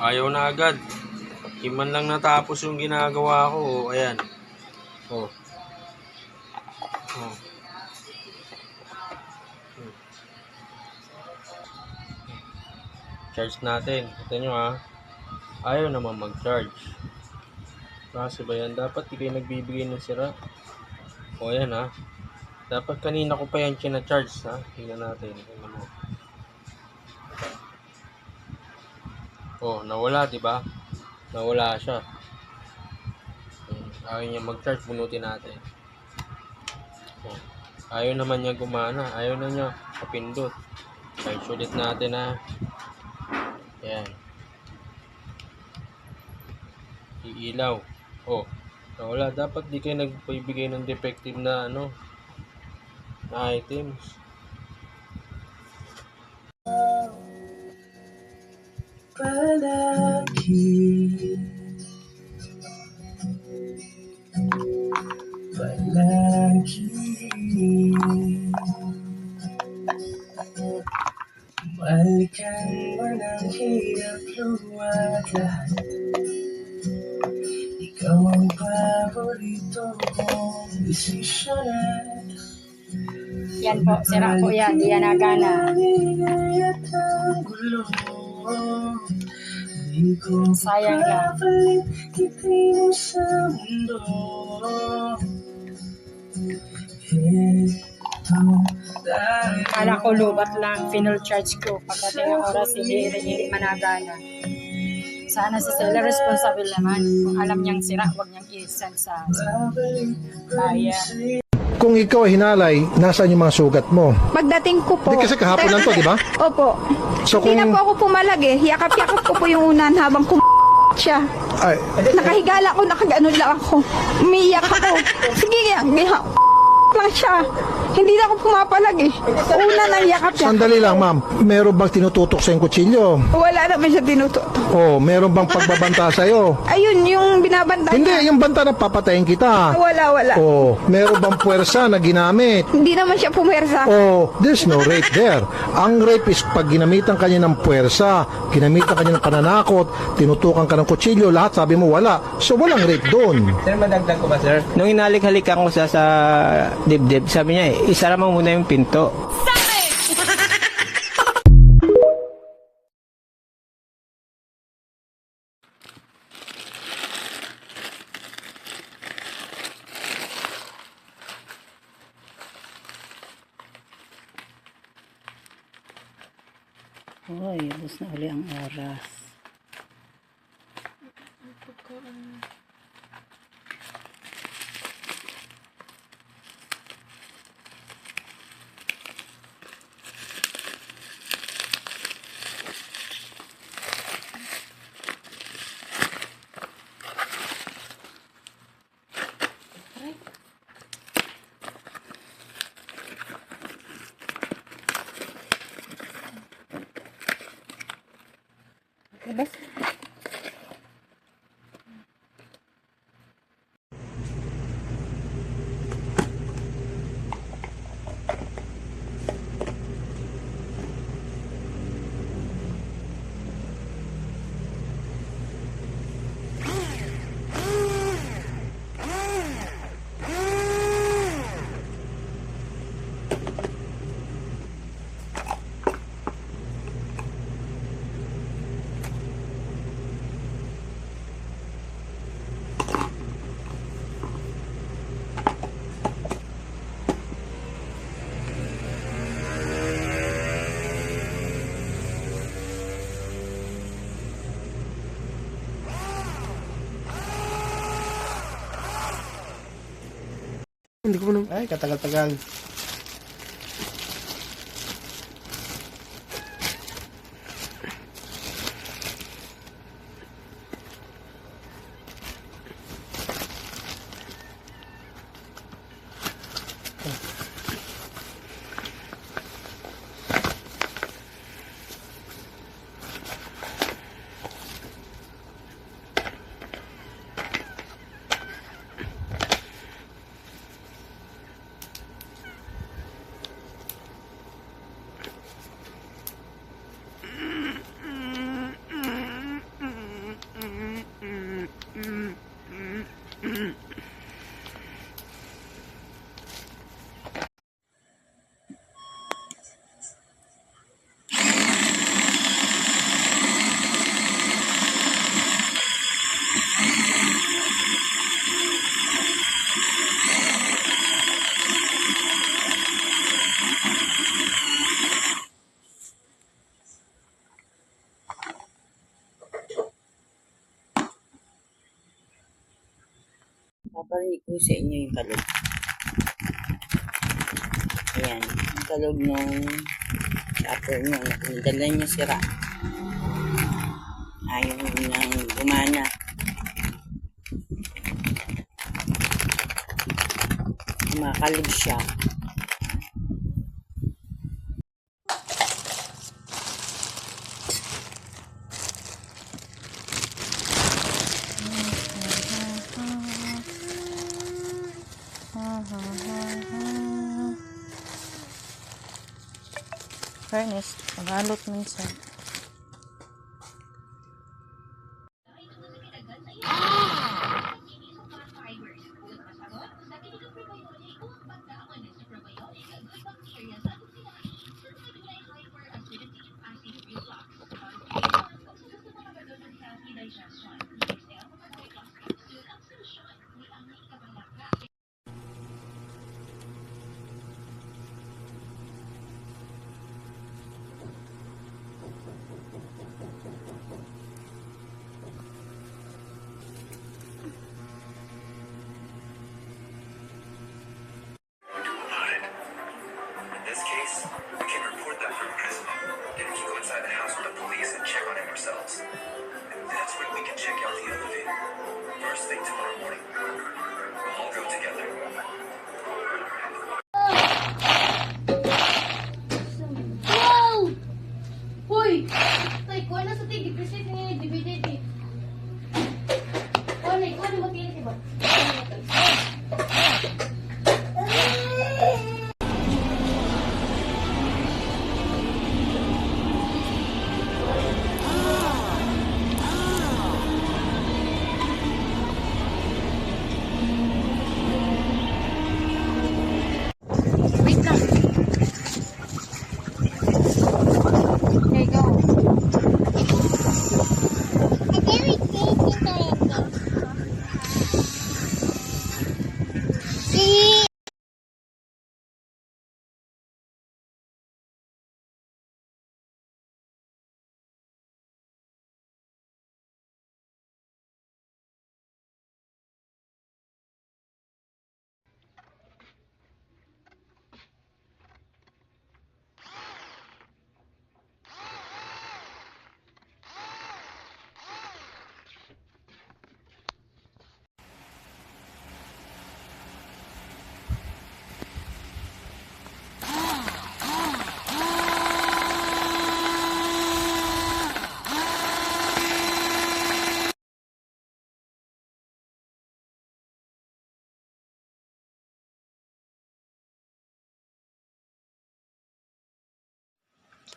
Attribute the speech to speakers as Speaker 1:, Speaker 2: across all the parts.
Speaker 1: Ayaw na agad. Di man lang natapos yung ginagawa ko. Oh, ayan. Oh. Oh. Charge natin. Ito nyo ha. Ayaw naman mag-charge. Kasi ba yan? Dapat di kayo nagbibigay ng sira. O ayan ha. Dapat kanina ko pa yan charge ha. Tingnan natin. Tingnan mo. Oh, nawala, di ba? Nawala siya. Ayaw niya mag-charge, bunutin natin. Oh. Ayaw naman niya gumana. Ayaw na niya kapindot. Charge ulit natin ha. Ayan. Iilaw. Oh, nawala. Dapat di kayo nagpibigay ng defective na na items.
Speaker 2: Palagi balikan mo ng hirap luwag lahat. Ikaw ang paborito kong desisyonan.
Speaker 3: Yan po, sira po yan, di yan nagana. Sayang lang. Kala ko lubat lang, final charge ko. Pagdating ng oras, hindi managana. Sana si seller responsible naman. Kung alam niyang sira, huwag niyang i-send sa buyer.
Speaker 4: Kung ikaw ay hinalay, nasaan yung mga sugat mo?
Speaker 5: Pagdating ko po.
Speaker 4: Di kasi kahapon lang to, di ba?
Speaker 5: Opo.
Speaker 4: So
Speaker 5: Hindi na po ako pumalag eh. Yakap-yakap ko po yung unan habang siya.
Speaker 4: Ay,
Speaker 5: Nakahigala ko, nakagano lang ako. Umiiyak ako. Sige, lang siya. Hindi na ako pumapalag eh. Una nang yakap niya.
Speaker 4: sandali lang, ma'am. Meron bang tinututok sa yung kutsilyo?
Speaker 5: Wala naman siya tinututok.
Speaker 4: O, meron bang pagbabanta sa'yo?
Speaker 5: Ayun, yung binabanta
Speaker 4: Hindi,
Speaker 5: niya.
Speaker 4: yung banta na papatayin kita.
Speaker 5: Wala.
Speaker 4: O, meron bang puwersa na ginamit?
Speaker 5: Hindi naman siya pumersa.
Speaker 4: O, there's no rape there. Ang rape is pag ginamitan kanya ng puwersa, ginamitan kanya ng pananakot, tinutukan ka ng kutsilyo, lahat sabi mo wala. So, walang rape doon.
Speaker 6: Sir, madagdag ko ba, sir? Nung inalik-halikan ko sa dibdib, sabi niya, isara mo muna yung pinto.
Speaker 3: Uy, ubos na uli ang oras. Labas.
Speaker 4: Hindi ko na...
Speaker 6: Ay, katagal-tagal.
Speaker 7: Paparinig ko sa inyo yung kalog. Ayan, yung kalog nung chopper nyo. Dala nyo sira. Ayaw nang gumana. Kumakalog siya.
Speaker 8: Fairness, magalot minsan.
Speaker 2: In this case, we can report that from prison. Then we can go inside the house with the police and check on him ourselves. And that's when we can check out the elevator. First thing tomorrow morning. We'll all go together.
Speaker 9: Wow! Hoy! Tay, kuha na sa tigil. Kasi nga DVD. Kuha na magkili si ba?
Speaker 8: Wait lang. Okay, go.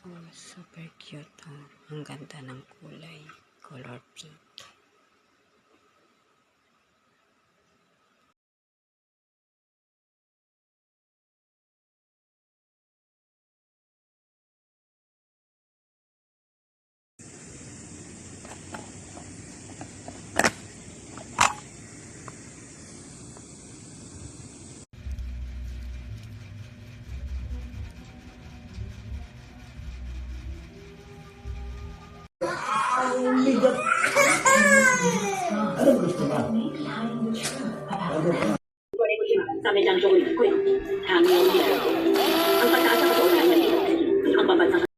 Speaker 7: Oh, super cute. Oh. Ang ganda ng kulay. Color pink.
Speaker 10: Sabi lang siya ulit ko eh. Ang pagtaas sa katotohanan, ang pagbabansa